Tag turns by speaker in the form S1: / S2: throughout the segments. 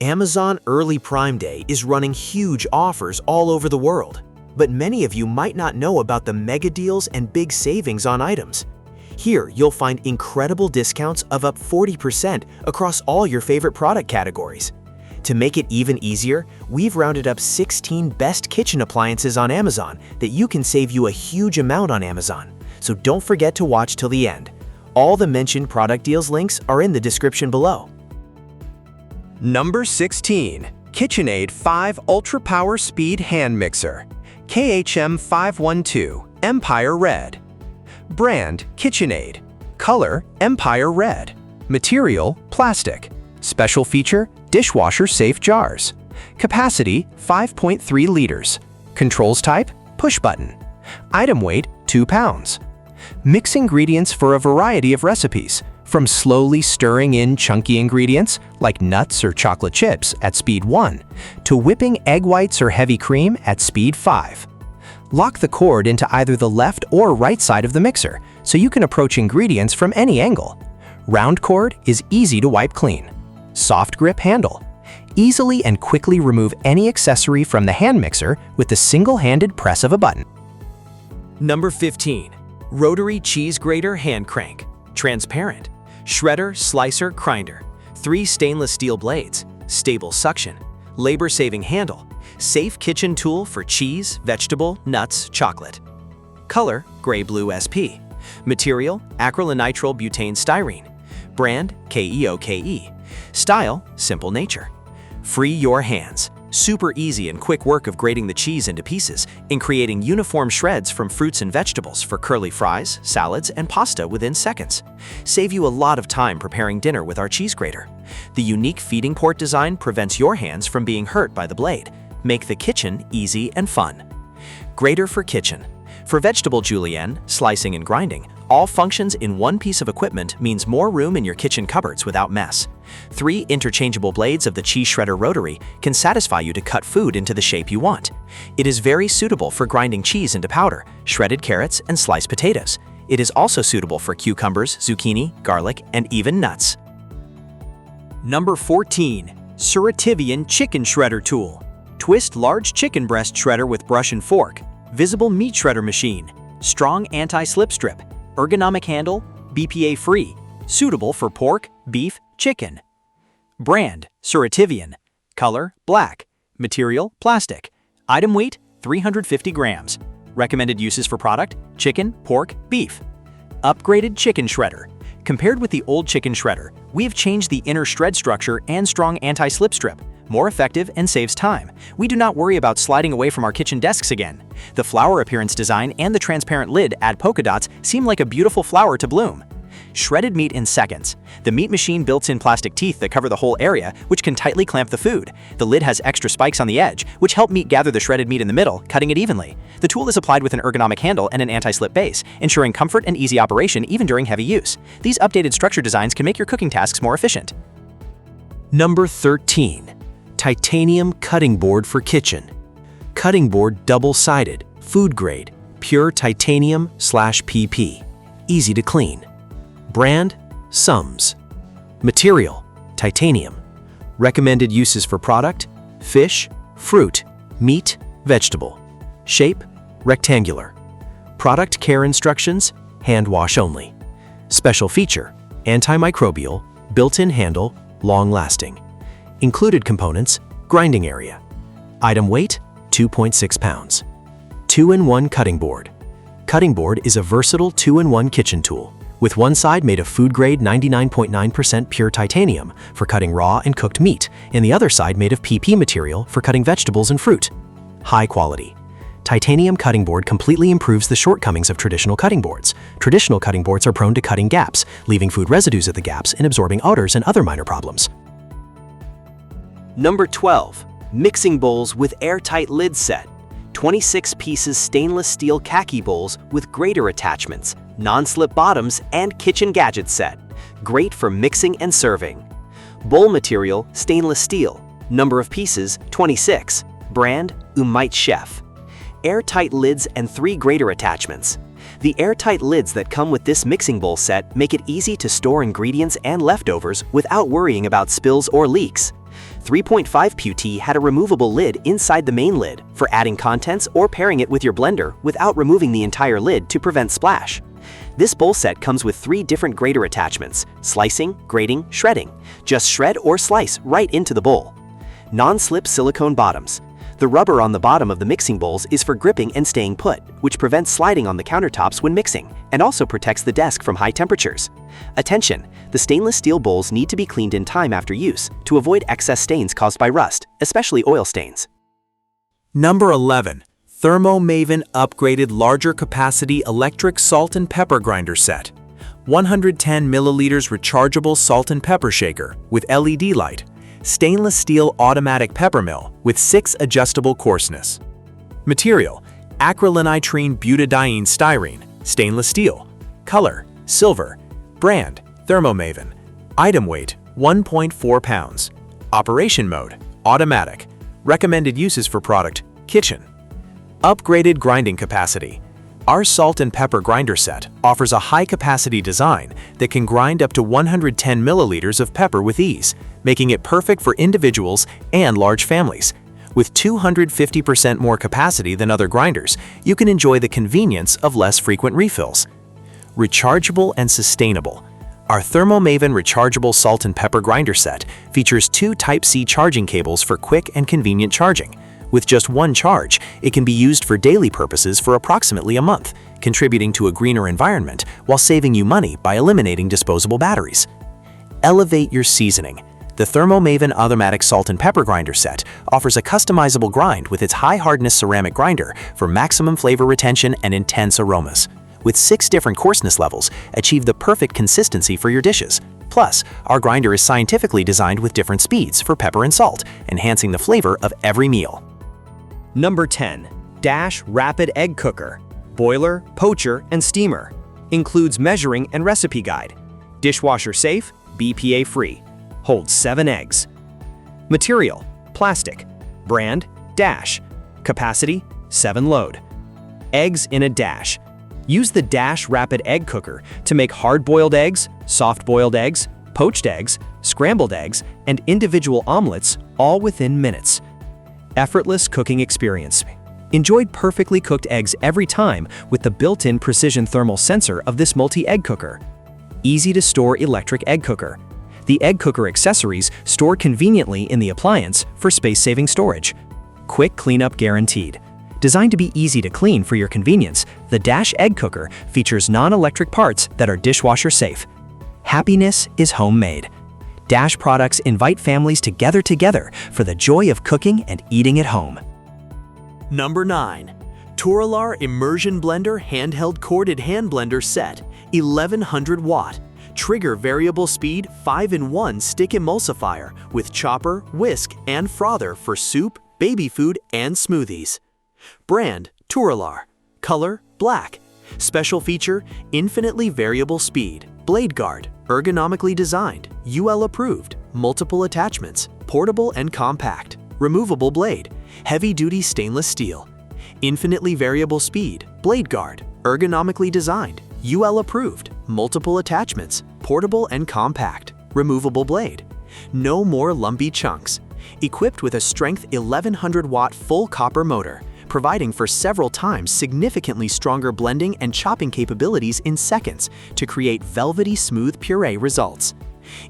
S1: Amazon Early Prime Day is running huge offers all over the world, but many of you might not know about the mega deals and big savings on items. Here, you'll find incredible discounts of up 40% across all your favorite product categories. To make it even easier, we've rounded up 16 best kitchen appliances on Amazon that you can save you a huge amount on Amazon. So don't forget to watch till the end. All the mentioned product deals links are in the description below.
S2: Number 16. KitchenAid 5 Ultra Power Speed Hand Mixer. KHM 512 Empire Red. Brand KitchenAid. Color Empire Red. Material plastic. Special feature dishwasher safe jars. Capacity 5.3 liters. Controls type push button. Item weight 2 pounds. Mix ingredients for a variety of recipes, from slowly stirring in chunky ingredients like nuts or chocolate chips at speed 1 to whipping egg whites or heavy cream at speed 5. Lock the cord into either the left or right side of the mixer so you can approach ingredients from any angle. Round cord is easy to wipe clean. Soft grip handle. Easily and quickly remove any accessory from the hand mixer with the single-handed press of a button.
S1: Number 15. Rotary Cheese Grater Hand Crank. Transparent. Shredder, slicer, grinder. 3 stainless steel blades. Stable suction. Labor-saving handle. Safe kitchen tool for cheese, vegetable, nuts, chocolate. Color, gray-blue SP. Material, acrylonitrile butane styrene. Brand, KEOKE. Style, simple nature. Free your hands. Super easy and quick work of grating the cheese into pieces and creating uniform shreds from fruits and vegetables for curly fries, salads, and pasta within seconds. Save you a lot of time preparing dinner with our cheese grater. The unique feeding port design prevents your hands from being hurt by the blade. Make the kitchen easy and fun. Grater for kitchen. For vegetable julienne, slicing and grinding, all functions in one piece of equipment means more room in your kitchen cupboards without mess. 3 interchangeable blades of the cheese shredder rotary can satisfy you to cut food into the shape you want. It is very suitable for grinding cheese into powder, shredded carrots, and sliced potatoes. It is also suitable for cucumbers, zucchini, garlic, and even nuts. Number 14. SURETIVIAN Chicken Shredder Tool. Twist large chicken breast shredder with brush and fork. Visible meat shredder machine. Strong anti-slip strip. Ergonomic handle. BPA-free. Suitable for pork, beef, chicken. Brand, SURETIVIAN. Color, black. Material, plastic. Item weight, 350 grams. Recommended uses for product, chicken, pork, beef. Upgraded chicken shredder. Compared with the old chicken shredder, we have changed the inner shred structure and strong anti-slip strip. More effective and saves time. We do not worry about sliding away from our kitchen desks again. The flower appearance design and the transparent lid add polka dots seem like a beautiful flower to bloom. Shredded meat in seconds. The meat machine built-in plastic teeth that cover the whole area, which can tightly clamp the food. The lid has extra spikes on the edge, which help meat gather the shredded meat in the middle, cutting it evenly. The tool is applied with an ergonomic handle and an anti-slip base, ensuring comfort and easy operation even during heavy use. These updated structure designs can make your cooking tasks more efficient. Number 13. Titanium Cutting Board for Kitchen. Cutting board double-sided, food grade, pure titanium/PP. Easy to clean. Brand, Sums. Material, titanium. Recommended uses for product, fish, fruit, meat, vegetable. Shape, rectangular. Product care instructions, hand wash only. Special feature, antimicrobial, built-in handle, long-lasting. Included components, grinding area. Item weight, 2.6 pounds. 2-in-1 cutting board. Cutting board is a versatile 2-in-1 kitchen tool, with one side made of food-grade 99.9% pure titanium for cutting raw and cooked meat, and the other side made of PP material for cutting vegetables and fruit. High quality. Titanium cutting board completely improves the shortcomings of traditional cutting boards. Traditional cutting boards are prone to cutting gaps, leaving food residues at the gaps and absorbing odors and other minor problems. Number 12. Mixing bowls with Airtight lid set. 26 pieces stainless steel khaki bowls with grater attachments, non-slip bottoms, and kitchen gadget set. Great for mixing and serving. Bowl material, stainless steel. Number of pieces, 26. Brand, Umite Chef. Airtight lids and 3 grater attachments. The airtight lids that come with this mixing bowl set make it easy to store ingredients and leftovers without worrying about spills or leaks.
S3: 3.5 PUT had a removable lid inside the main lid for adding contents or pairing it with your blender without removing the entire lid to prevent splash. This bowl set comes with 3 different grater attachments: slicing, grating, shredding. Just shred or slice right into the bowl. Non-slip silicone bottoms. The rubber on the bottom of the mixing bowls is for gripping and staying put, which prevents sliding on the countertops when mixing, and also protects the desk from high temperatures. Attention! The stainless steel bowls need to be cleaned in time after use to avoid excess stains caused by rust, especially oil stains.
S1: Number 11. ThermoMaven Upgraded Larger Capacity Electric Salt and Pepper Grinder Set. 110 milliliters rechargeable salt and pepper shaker with LED light. Stainless steel automatic pepper mill with 6 adjustable coarseness. Material: acrylonitrine butadiene styrene, stainless steel. Color: silver. Brand: ThermoMaven. Item weight: 1.4 pounds. Operation mode: automatic. Recommended uses for product: kitchen. Upgraded grinding capacity. Our salt and pepper grinder set offers a high-capacity design that can grind up to 110 milliliters of pepper with ease, making it perfect for individuals and large families. With 250% more capacity than other grinders, you can enjoy the convenience of less frequent refills. Rechargeable and sustainable. Our ThermoMaven rechargeable salt and pepper grinder set features 2 Type-C charging cables for quick and convenient charging. With just one charge, it can be used for daily purposes for approximately a month, contributing to a greener environment while saving you money by eliminating disposable batteries. Elevate your seasoning. The ThermoMaven Automatic Salt and Pepper Grinder Set offers a customizable grind with its high-hardness ceramic grinder for maximum flavor retention and intense aromas. With 6 different coarseness levels, achieve the perfect consistency for your dishes. Plus, our grinder is scientifically designed with different speeds for pepper and salt, enhancing the flavor of every meal.
S2: Number 10. Dash Rapid Egg Cooker. Boiler, poacher, and steamer. Includes measuring and recipe guide. Dishwasher safe, BPA free. Holds 7 eggs. Material: plastic. Brand: Dash. Capacity: 7 load. Eggs in a Dash. Use the Dash Rapid Egg Cooker to make hard-boiled eggs, soft-boiled eggs, poached eggs, scrambled eggs, and individual omelets, all within minutes. Effortless cooking experience. Enjoy perfectly cooked eggs every time with the built-in precision thermal sensor of this multi-egg cooker. Easy-to-store electric egg cooker. The egg cooker accessories store conveniently in the appliance for space-saving storage. Quick cleanup guaranteed. Designed to be easy to clean for your convenience, the Dash Egg Cooker features non-electric parts that are dishwasher safe. Happiness is homemade. Dash products invite families to gather together for the joy of cooking and eating at home.
S1: Number 9. Turelar Immersion Blender Handheld Corded Hand Blender Set, 1100 watt. Trigger variable speed 5-in-1 stick emulsifier with chopper, whisk, and frother for soup, baby food, and smoothies. Brand: Turelar. Color: black. Special feature: infinitely variable speed. Blade guard, ergonomically designed, UL approved, multiple attachments, portable and compact, removable blade, heavy-duty stainless steel. Infinitely variable speed, blade guard, ergonomically designed, UL approved, multiple attachments, portable and compact, removable blade. No more lumpy chunks. Equipped with a strength 1100 watt full copper motor, providing for several times significantly stronger blending and chopping capabilities in seconds to create velvety smooth puree results.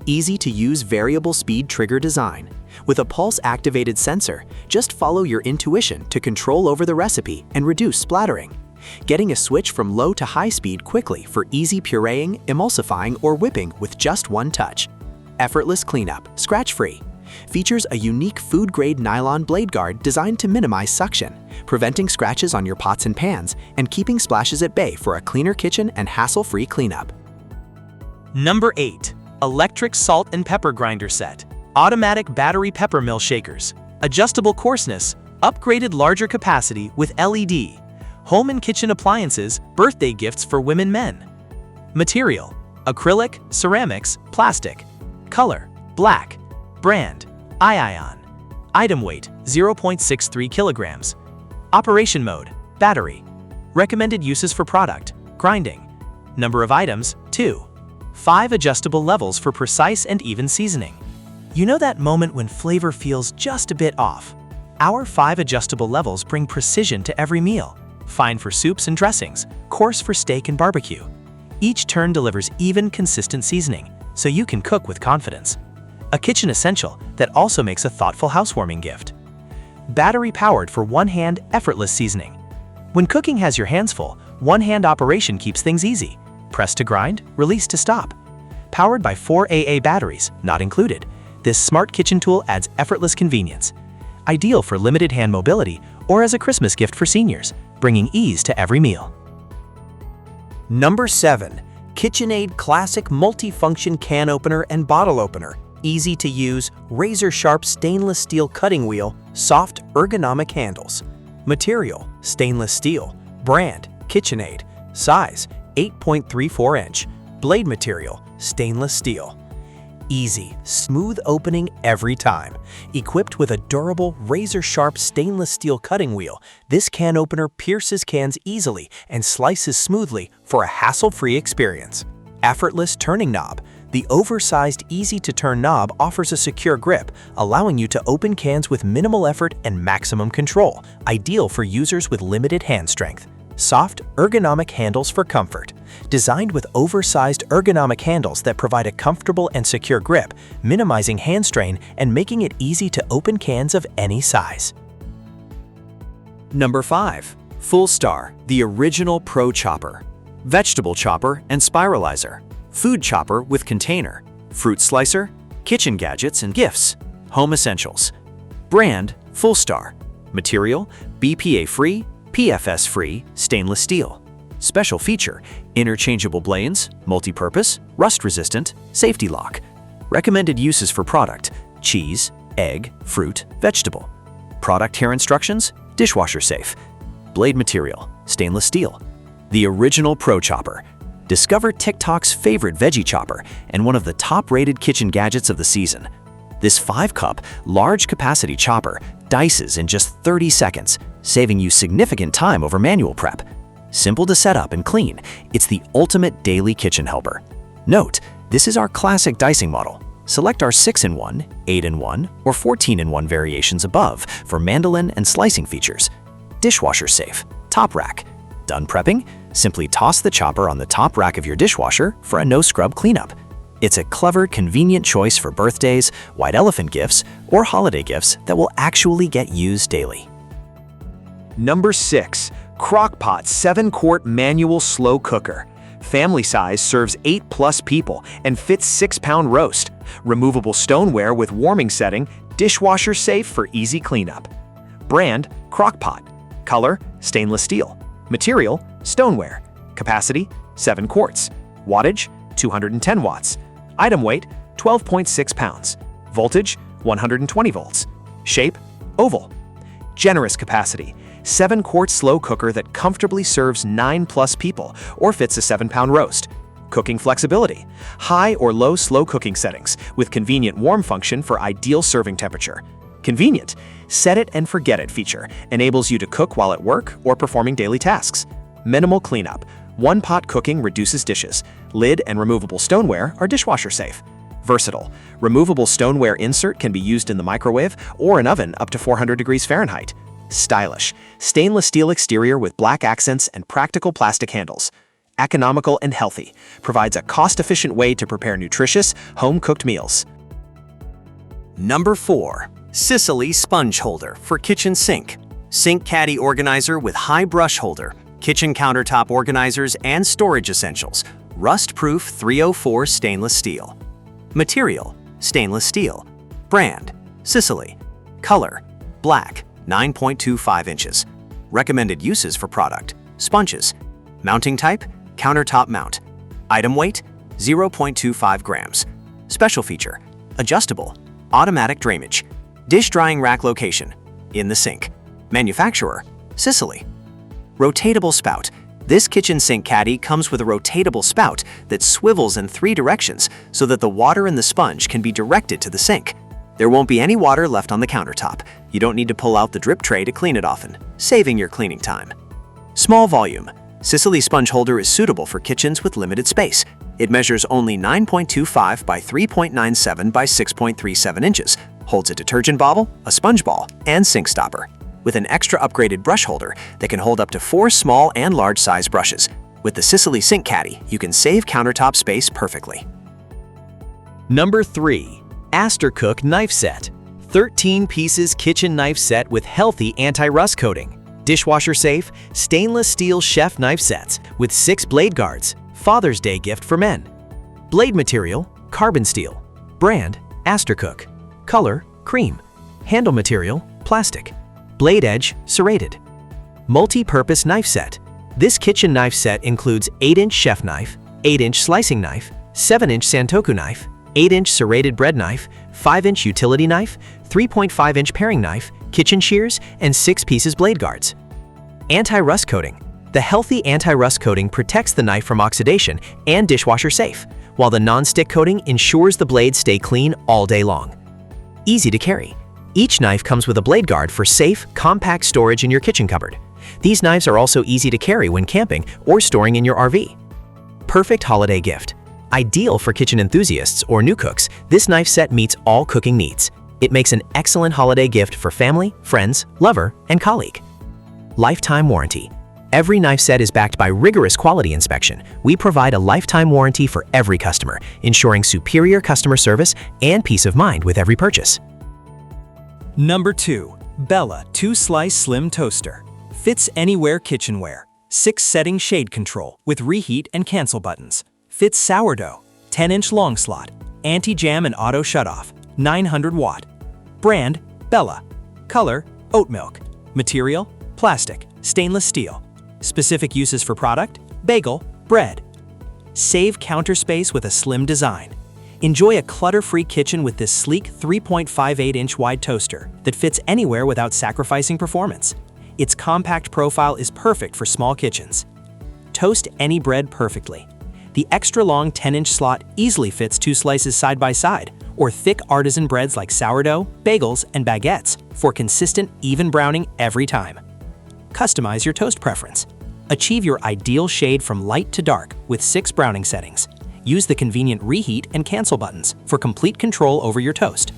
S1: Easy to use variable speed trigger design. With a pulse-activated sensor, just follow your intuition to control over the recipe and reduce splattering. Getting a switch from low to high speed quickly for easy pureeing, emulsifying, or whipping with just one touch. Effortless cleanup, scratch-free. Features a unique food-grade nylon blade guard designed to minimize suction, preventing scratches on your pots and pans and keeping splashes at bay for a cleaner kitchen and hassle-free cleanup. Number 8. Electric Salt and Pepper Grinder Set. Automatic Battery Pepper Mill Shakers. Adjustable coarseness. Upgraded larger capacity with LED. Home and kitchen appliances, birthday gifts for women/men. Material: acrylic, ceramics, plastic. Color: black. Brand: iion. Item weight: 0.63 kilograms. Operation mode: battery. Recommended uses for product: grinding. Number of items: 2. 5 adjustable levels for precise and even seasoning. You know that moment when flavor feels just a bit off? Our 5 adjustable levels bring precision to every meal. Fine for soups and dressings, coarse for steak and barbecue. Each turn delivers even, consistent seasoning, so you can cook with confidence. A kitchen essential that also makes a thoughtful housewarming gift. Battery-powered for one-hand, effortless seasoning. When cooking has your hands full, one-hand operation keeps things easy. Press to grind, release to stop. Powered by 4 AA batteries, not included, this smart kitchen tool adds effortless convenience. Ideal for limited hand mobility or as a Christmas gift for seniors, bringing ease to every meal.
S2: Number 7. KitchenAid Classic Multifunction Can Opener and Bottle Opener. Easy to use, razor-sharp stainless steel cutting wheel, soft ergonomic handles. Material: stainless steel. Brand: KitchenAid. Size: 8.34 inch. Blade material: stainless steel. Easy, smooth opening every time. Equipped with a durable, razor-sharp stainless steel cutting wheel, this can opener pierces cans easily and slices smoothly for a hassle-free experience. Effortless turning knob. The oversized, easy-to-turn knob offers a secure grip, allowing you to open cans with minimal effort and maximum control, ideal for users with limited hand strength. Soft, ergonomic handles for comfort. Designed with oversized ergonomic handles that provide a comfortable and secure grip, minimizing hand strain and making it easy to open cans of any size.
S1: Number 5. Fullstar, the original Pro Chopper. Vegetable chopper and spiralizer. Food chopper with container. Fruit slicer. Kitchen gadgets and gifts. Home essentials. Brand: Fullstar. Material: BPA-free, PFS-free stainless steel. Special feature: interchangeable blades, multi-purpose, rust-resistant, safety lock. Recommended uses for product: cheese, egg, fruit, vegetable. Product here instructions: dishwasher safe. Blade material: stainless steel. The original Pro Chopper. Discover TikTok's favorite veggie chopper and one of the top-rated kitchen gadgets of the season. This 5-cup, large-capacity chopper dices in just 30 seconds, saving you significant time over manual prep. Simple to set up and clean, it's the ultimate daily kitchen helper. Note, this is our classic dicing model. Select our 6-in-1, 8-in-1, or 14-in-1 variations above for mandolin and slicing features. Dishwasher safe, top rack. Done prepping? Simply toss the chopper on the top rack of your dishwasher for a no-scrub cleanup. It's a clever, convenient choice for birthdays, white elephant gifts, or holiday gifts that will actually get used daily.
S2: Number 6. Crock-Pot 7-quart manual slow cooker. Family size, serves 8+ people and fits 6-pound roast. Removable stoneware with warming setting, dishwasher safe for easy cleanup. Brand: Crock-Pot. Color: stainless steel. Material: stoneware. Capacity: 7 quarts. Wattage: 210 watts. Item weight: 12.6 pounds. Voltage: 120 volts. Shape: oval. Generous capacity: 7-quart slow cooker that comfortably serves 9+ people or fits a 7-pound roast. Cooking flexibility: high or low slow cooking settings with convenient warm function for ideal serving temperature. Convenient: set it and forget it feature enables you to cook while at work or performing daily tasks. Minimal cleanup: 1-pot cooking reduces dishes. Lid and removable stoneware are dishwasher safe. Versatile: removable stoneware insert can be used in the microwave or an oven up to 400 degrees Fahrenheit. Stylish: stainless steel exterior with black accents and practical plastic handles. Economical and healthy: provides a cost-efficient way to prepare nutritious, home-cooked meals.
S1: Number 4. Cisily Sponge Holder for Kitchen Sink. Sink caddy organizer with high brush holder. Kitchen countertop organizers and storage essentials. Rust-proof 304 stainless steel. Material: stainless steel. Brand: Cisily. Color: black, 9.25 inches. Recommended uses for product: sponges. Mounting type: countertop mount. Item weight: 0.25 grams. Special feature: adjustable, automatic drainage. Dish drying rack location: in the sink. Manufacturer: Cisily. Rotatable spout. This kitchen sink caddy comes with a rotatable spout that swivels in 3 directions so that the water in the sponge can be directed to the sink. There won't be any water left on the countertop. You don't need to pull out the drip tray to clean it often, saving your cleaning time. Small volume.
S3: Cisily sponge holder is suitable for kitchens with limited space. It measures only 9.25 by 3.97 by 6.37 inches, holds a detergent bottle, a sponge ball, and sink stopper, with an extra upgraded brush holder that can hold up to 4 small and large size brushes. With the Cisily Sink Caddy, you can save countertop space perfectly.
S1: Number 3. Astercook Knife Set. 13 pieces kitchen knife set with healthy anti-rust coating. Dishwasher safe, stainless steel chef knife sets with 6 blade guards. Father's Day gift for men. Blade material, carbon steel. Brand, Astercook. Color, cream. Handle material, plastic. Blade edge, serrated. Multi-purpose knife set. This kitchen knife set includes 8-inch chef knife, 8-inch slicing knife, 7-inch santoku knife, 8-inch serrated bread knife, 5-inch utility knife, 3.5-inch paring knife, kitchen shears, and 6 pieces blade guards. Anti-rust coating. The healthy anti-rust coating protects the knife from oxidation and dishwasher safe, while the non-stick coating ensures the blades stay clean all day long. Easy to carry. Each knife comes with a blade guard for safe, compact storage in your kitchen cupboard. These knives are also easy to carry when camping or storing in your RV. Perfect holiday gift. Ideal for kitchen enthusiasts or new cooks, this knife set meets all cooking needs. It makes an excellent holiday gift for family, friends, lover, and colleague. Lifetime warranty. Every knife set is backed by rigorous quality inspection. We provide a lifetime warranty for every customer, ensuring superior customer service and peace of mind with every purchase. Number 2. Bella 2-Slice Slim Toaster. Fits anywhere kitchenware. 6-setting shade control with reheat and cancel buttons. Fits sourdough. 10-inch long slot. Anti-jam and auto shutoff. 900 watt. Brand, Bella. Color, oat milk. Material, plastic, stainless steel. Specific uses for product, bagel, bread. Save counter space with a slim design. Enjoy a clutter-free kitchen with this sleek 3.58-inch wide toaster that fits anywhere without sacrificing performance. Its compact profile is perfect for small kitchens. Toast any bread perfectly. The extra-long 10-inch slot easily fits 2 slices side by side, or thick artisan breads like sourdough, bagels, and baguettes for consistent, even browning every time. Customize your toast preference. Achieve your ideal shade from light to dark with 6 browning settings. Use the convenient reheat and cancel buttons for complete control over your toast.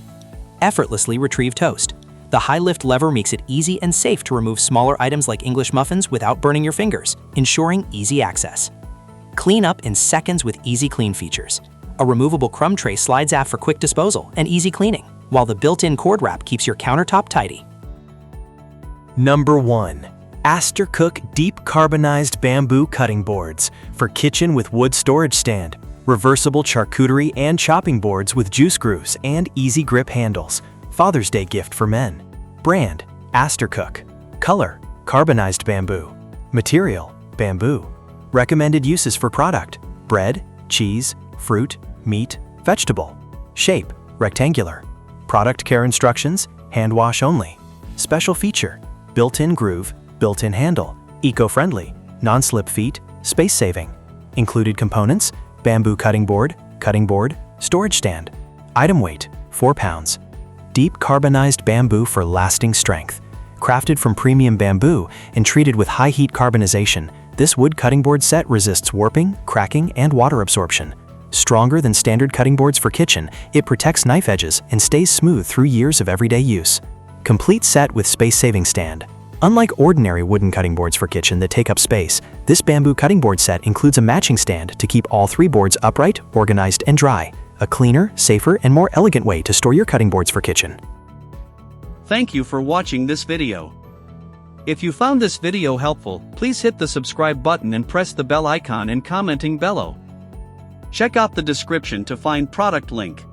S1: Effortlessly retrieve toast. The high-lift lever makes it easy and safe to remove smaller items like English muffins without burning your fingers, ensuring easy access. Clean up in seconds with Easy Clean features. A removable crumb tray slides out for quick disposal and easy cleaning, while the built-in cord wrap keeps your countertop tidy.
S4: Number 1. Astercook Deep Carbonized Bamboo Cutting Boards for kitchen with wood storage stand. Reversible charcuterie and chopping boards with juice grooves and easy grip handles. Father's Day gift for men. Brand, Astercook. Color, carbonized bamboo. Material, bamboo. Recommended uses for product, bread, cheese, fruit, meat, vegetable. Shape, rectangular. Product care instructions, hand wash only. Special feature, built-in groove, built-in handle, eco-friendly, non-slip feet, space-saving. Included components, bamboo cutting board, storage stand. Item weight, 4 pounds. Deep carbonized bamboo for lasting strength. Crafted from premium bamboo and treated with high heat carbonization, this wood cutting board set resists warping, cracking, and water absorption. Stronger than standard cutting boards for kitchen, it protects knife edges and stays smooth through years of everyday use. Complete set with space-saving stand. Unlike ordinary wooden cutting boards for kitchen that take up space, this bamboo cutting board set includes a matching stand to keep all 3 boards upright, organized, and dry. A cleaner, safer, and more elegant way to store your cutting boards for kitchen.
S5: Thank you for watching this video. If you found this video helpful, please hit the subscribe button and press the bell icon and commenting below. Check out the description to find product link.